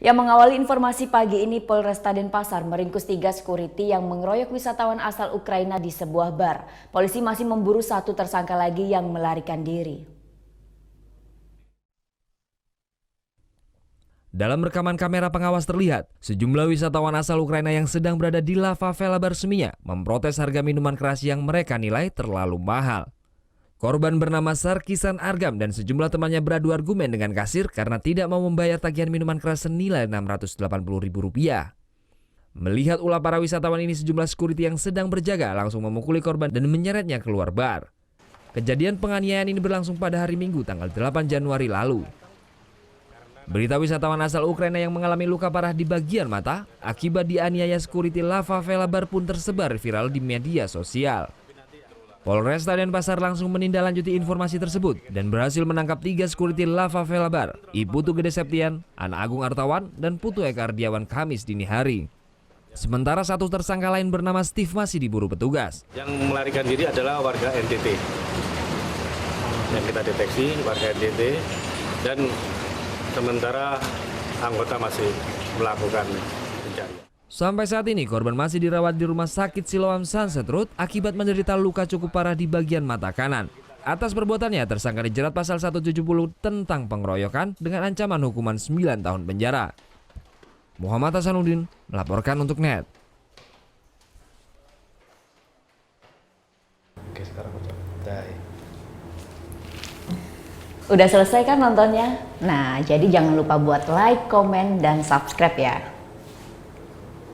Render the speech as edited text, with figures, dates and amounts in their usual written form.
Yang mengawali informasi pagi ini, Polresta Denpasar meringkus 3 security yang mengeroyok wisatawan asal Ukraina di sebuah bar. Polisi masih memburu 1 tersangka lagi yang melarikan diri. Dalam rekaman kamera pengawas terlihat, sejumlah wisatawan asal Ukraina yang sedang berada di La Favela Bar Semia memprotes harga minuman keras yang mereka nilai terlalu mahal. Korban bernama Sarkisan Argam dan sejumlah temannya beradu argumen dengan kasir karena tidak mau membayar tagihan minuman keras senilai Rp680.000. Melihat ulah para wisatawan ini, sejumlah security yang sedang berjaga langsung memukuli korban dan menyeretnya keluar bar. Kejadian penganiayaan ini berlangsung pada hari Minggu tanggal 8 Januari lalu. Berita wisatawan asal Ukraina yang mengalami luka parah di bagian mata akibat dianiaya security La Favela Bar pun tersebar viral di media sosial. Polresta Denpasar langsung menindaklanjuti informasi tersebut dan berhasil menangkap 3 security La Favela Bar, Iputu Gede Septian, Ana Agung Artawan, dan Putu Eka Ardiawan Kamis dini hari. Sementara 1 tersangka lain bernama Steve masih diburu petugas. Yang melarikan diri adalah warga NTT. Yang kita deteksi warga NTT dan sementara anggota masih melakukan pencarian. Sampai saat ini korban masih dirawat di Rumah Sakit Siloam Sunset Road akibat menderita luka cukup parah di bagian mata kanan. Atas perbuatannya tersangka dijerat pasal 170 tentang pengeroyokan dengan ancaman hukuman 9 tahun penjara. Muhammad Hasanuddin melaporkan untuk NET. Oke, sekarang Udah selesai kan nontonnya? Nah, jadi jangan lupa buat like, komen, dan subscribe ya.